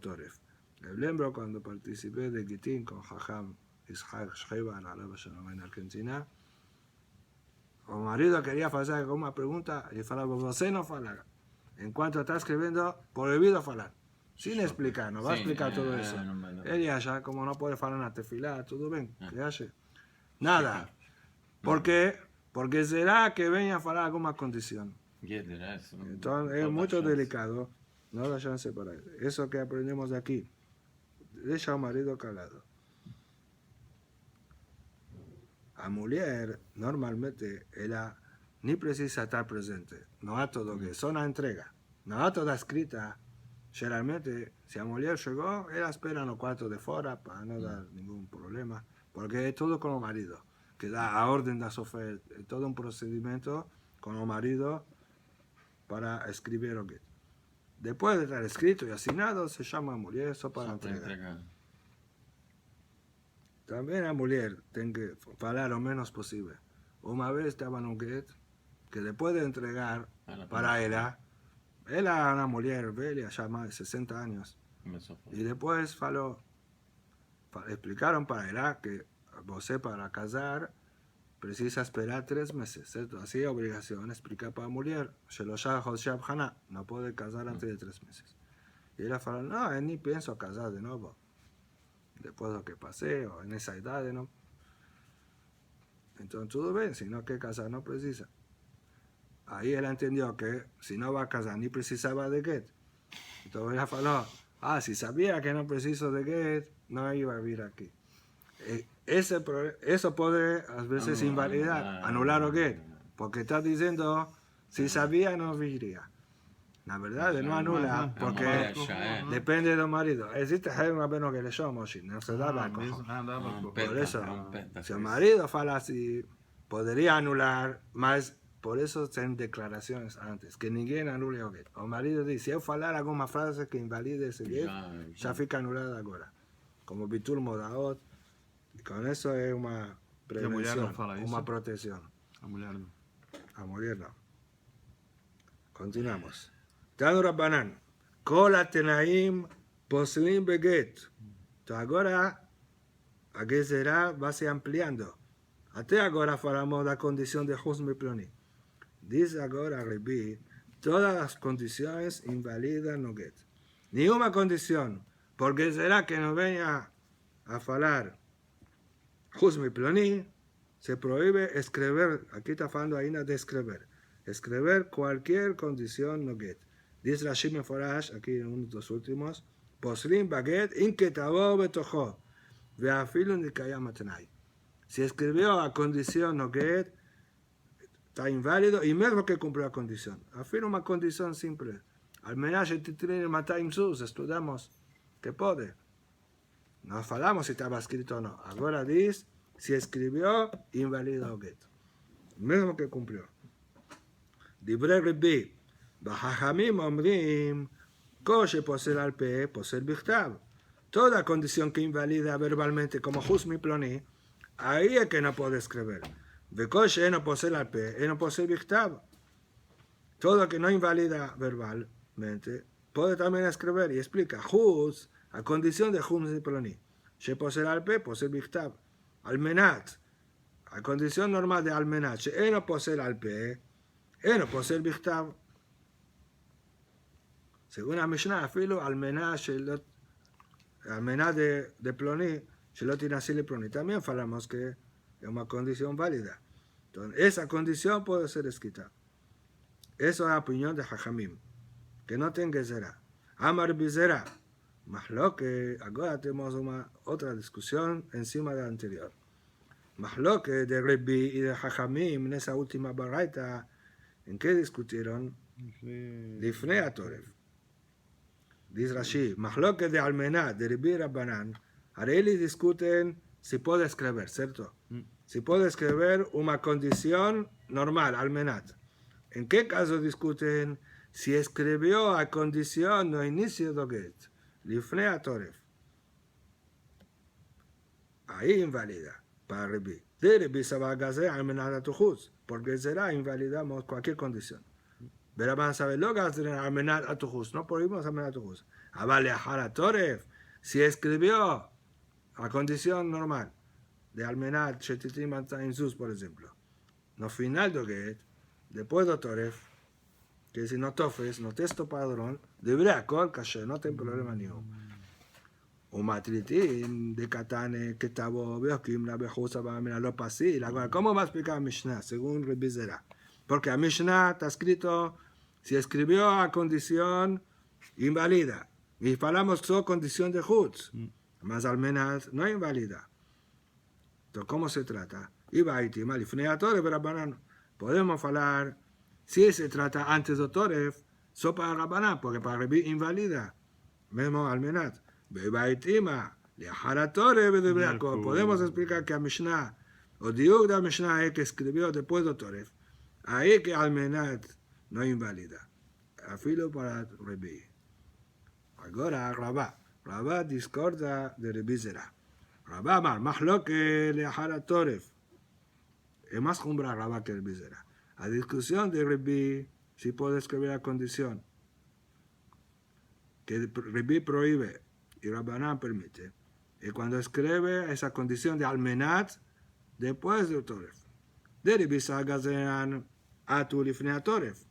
Toref. Me lembro cuando participé de Gitín con Jajam Ishaq Shreiban en Argentina. El marido quería hacer alguna pregunta y falaba, você no fala. En cuanto está escribiendo, prohibido falar. Sin explicar, no va a explicar todo eso. Él ya, como no puede falar en la tefilá, todo bien, ¿qué hace? Nada. ¿Por qué? Porque será que venga a falar alguna condición. Entonces es mucho delicado. No da chance para eso. Eso que aprendemos de aquí. Deja al marido calado. A mujer, normalmente, ella ni precisa estar presente. No ha todo que son a entrega. No ha toda escrita. Generalmente, si a mujer llegó, ella espera en los cuartos de fuera para no dar ningún problema. Porque es todo con el marido. Que da a orden de las ofertas. Todo un procedimiento con el marido para escribir o que. Después de estar escrito y asignado, se llama a mujer, eso para entregar. También a mujer tiene que hablar lo menos posible. Una vez estaba en un get que después de entregar para ella era una mujer bella, ya más de 60 años. Y después explicaron para ella que usted para casar precisa esperar 3 meses, ¿cierto? Así es obligación explicar para la mujer. No puede casar antes de 3 meses. Y ella faló, no, ni pienso casar de nuevo. Después de lo que pasé, o en esa edad, ¿no? Entonces, todo bien, si no que casar no precisa. Ahí él entendió que si no va a casar ni precisaba de get. Entonces ella faló, si sabía que no preciso de get, no iba a vivir aquí. Eso puede a veces invalidar, anular o get, porque está diciendo, si sabía no viviría. La verdad no anula, porque depende del marido. Existe una vez que le llamamos, no se da la cosa. Por eso, si el marido fala así, podría anular, mas por eso son declaraciones antes, que ninguém anule o get. El marido dice, si él falar alguna frase que invalide ese get, ya fica anulada ahora. Como Bitul Modaot, y con eso es una prevención, una protección. A mulher não. A mujer no. Continuamos. Tanu Rabbanan. Kol atenaim poslim beget. Entonces agora a Gezerá va se ampliando. Até agora falamos da condición de Husmi Ploni. Dice agora Rebi, todas las condiciones invalidan no get. Ni una condición, porque será que no venga a falar Husmi Ploni, se prohíbe escribir, aquí está falando ahí de escribir. Escribir cualquier condición no get. Dice Rashi Meforash, aquí en uno de los últimos, Poslim baget in ketabo betojo, veafilo nikayam atenai. Si escribió a condición no get, está inválido, y mismo que cumplió la condición. Afirma una condición simple. Al menos el titrine mataim sus, estudiamos que puede. No falamos si estaba escrito o no. Ahora dice, si escribió, inválido o get. Mismo que cumplió. Dibre Rebbi. Bajajamim omrim, koshe posel al pe, posel bichtav. Toda condición que invalida verbalmente, como Husmi Ploni, ahí es que no puede escribir. Bekoshe no posel al pe, no posel bichtav. Todo que no invalida verbalmente, puede también escribir y explica. Hus, a condición de Husmi Ploni. She posel al pe, posel bichtav. Almenat, a condición normal de almenat, she no posel al pe, no posel bichtav. Según la Mishnah, afilo almená de Ploni, Shelot Inasili Ploni. También falamos que es una condición válida. Entonces, esa condición puede ser escrita. Eso es la opinión de Jajamim, que no tenga Zera. Amar Bizera, más lo que ahora tenemos otra discusión encima de la anterior. Más lo que de Rebbi y de Jajamim en esa última baraita, ¿en qué discutieron? Lifnei Atoref. Dice Rashi, más lo que de Almenat, de Rebbi y Rabbanan, Areli discuten si puede escribir, ¿cierto? Si puede escribir una condición normal, Almenat. ¿En qué caso discuten si escribió a condición no inicio de get? Lifnei Atoref. Ahí invalida para Rebbi. De Rebbi se va a gazer Almenat Atuchuz, porque será invalidamos cualquier condición. Rabban sabe lo que hacer Almenat Atuchuz, no prohibimos Almenat Atuchuz. Avale Ahara Toref, si escribió a condición normal de Almenat Shetitim Insus, por ejemplo, no final de get, después de Toref, que si no tofes, no texto padrón, debería col caché, no tem problema ninguno. ומטריטים דקתן כתבו והקים בחוצה במנה לא פסיל. Ahora, ¿cómo va a explicar Mishnah según Rebbi Zera? Porque a Mishnah está escrito, si escribió a condición inválida, y falamos solo condición de Chutz, más al menos no inválida. Entonces, ¿cómo se trata? Iba a ir mal, podemos hablar, si se trata antes de Toref, solo para Rabbanan, porque para Rebbi inválida, mismo al menos. Podemos explicar que a Mishnah, o Diuk de Mishnah es que escribió después de Toref, ahí que Almenat no invalida, afilo para Rebbi. Ahora Rabá discorda de Rebbi Zera. Rabá amar, más lo que le ajara Toref, es más cumbra Rabá que Rebbi Zera. La discusión de Rebbi, si puede escribir la condición, que Rebbi prohíbe, y Rabbanan permite. Y cuando escribe esa condición de Almenat, después de Toref. De Rebbi Gazeran a tu lifnei Toref.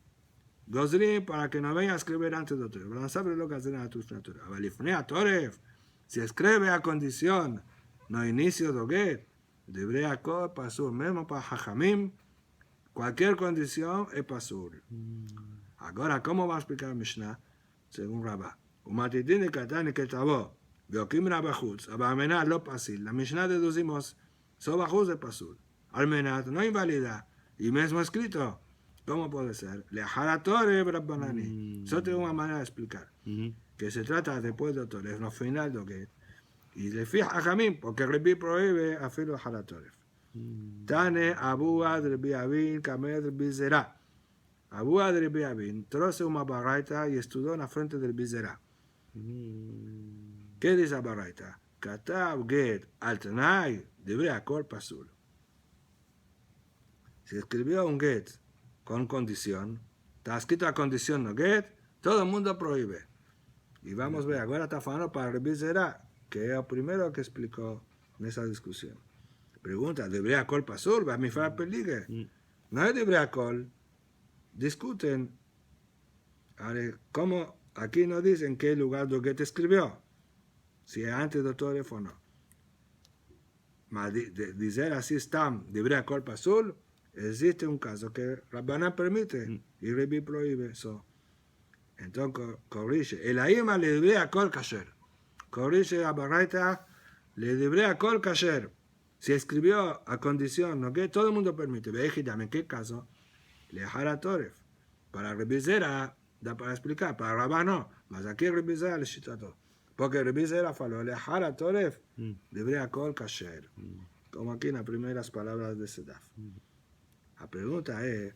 Gozrim para que no venga a escribir antes de Toref. No sabe lo que hacer a tu lifnei Toref. A lifnei Toref, si escribe a condición, no inicio de get, debería ser pasur. Mismo para Jajamim, cualquier condición es pasur. Ahora, ¿cómo va a explicar Mishnah? Según Rabá. ומתידין לקטן כתבו, והוקים לה בחוץ, אבל המנת לא פסיל. למשנה deducimos, so בחוץ זה פסול. על מנת no invalida, y mismo escrito, ¿cómo puede ser? לאחר התורף רבנני. Eso tengo una manera de explicar. Que se trata después de Toref, no final de que. Y le fija a Jamín, porque Rebbi prohíbe a filo לאחר התורף. Tane Abuad Rebbi Avin, Kamed Rebbi Zera. Abuad Rebbi Avin, trouxe una baraita y estudió en la frente del Rebbi Zera. ¿Qué dice la baraita? Katav get al tanai debería col pasul. Si escribió un get con condición, está escrito la condición no get, todo el mundo prohíbe. Y vamos a ver, ahora está hablando para Rebbi Zera, que es el primero que explicó en esa discusión. Pregunta, ¿debería col pasul? ¿Va a mi far peligue? No es debería col. Discuten. Ahora, ¿cómo? Aquí no dicen en qué lugar do get escribió, si es antes de Toref o no. Mas dizer así está, debería col pasul, existe un caso que Rabbanan permite y Rebbi prohíbe eso. Entonces corrige. El aima le debería col kasher. Corrige a baraita, le debería col kasher. Si escribió a condición, ¿no? Que todo el mundo permite. Vejitam, ¿en qué caso? Le jara Toref. Para Rebbi Zera, da para explicar, para Rabá no, mas aquí Rebbi Zera le citato. Porque Rebbi Zera faló, le jara Toref, debería col kasher. Como aquí en las primeras palabras de Sedaf. La pregunta es,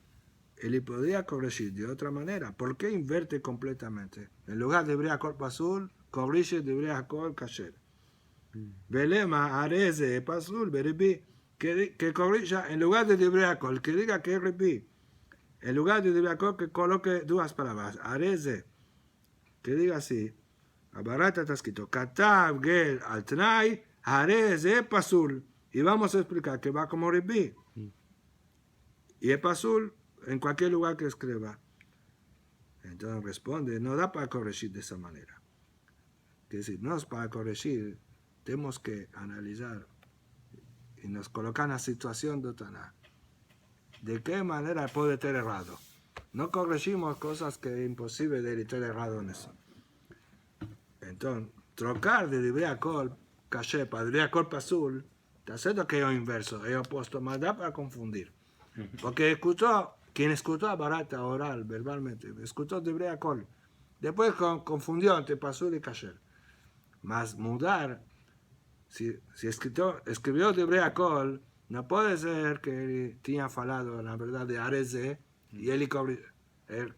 él podría corregir de otra manera. ¿Por qué inverte completamente? En lugar de debería col pasul, corrige debería col kasher. Belema areze pasul berebi, que corrija en lugar de debería col, que diga que es Rebbi. En lugar de debería col, que coloque dos palabras. Areze, que diga así. A barata está escrito, Katav gel al tnai, areze pasul. Y vamos a explicar que va como Rebbi. Y es pasul en cualquier lugar que escriba. Entonces responde, no da para corregir de esa manera. Es decir, no es para corregir, tenemos que analizar y nos colocar en la situación de Taná. ¿de qué manera puede estar errado? No corregimos cosas que es imposible de estar errado en eso. Entonces, trocar de Divrei Hakol, caché, para Divrei Hakol Pasul, está cierto que es lo inverso, es opuesto, más da para confundir. Porque quien escuchó a Barata oral, verbalmente, escuchó Divrei Hakol, después confundió entre Pasul y Kasher. Mas mudar, si escribió Divrei Hakol, no puede ser que él tenía falado la verdad de Areze y él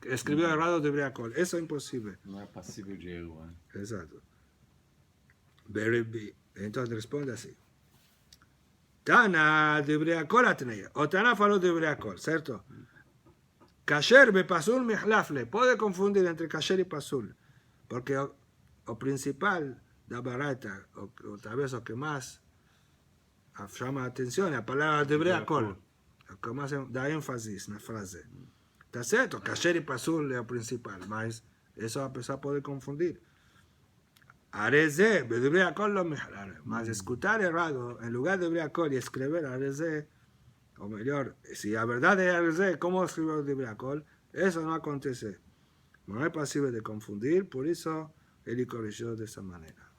escribió errado Divrei Hakol. Eso es imposible. Não é passível de erro, né? Exacto. Entonces responde así. Tana Divrei Hakol atneya. O Tana faló Divrei Hakol, ¿cierto? Kasher be Pasul mihlafle. Puede confundir entre Kasher y Pasul. Porque o principal da Barata, o tal vez lo que más llama la atención, la palabra Divrei Hakol. Lo que más da énfasis en la frase. Está cierto, Kasher y Pasul es lo principal, mas eso a pesar puede confundir. Areze, Divrei Hakol lo mejor. Mas escuchar errado, en lugar de Divrei Hakol y escribir Areze, o mejor, si la verdad es Areze, ¿cómo escribió Divrei Hakol? Eso no acontece. No es posible de confundir, por eso él corrigió de esa manera.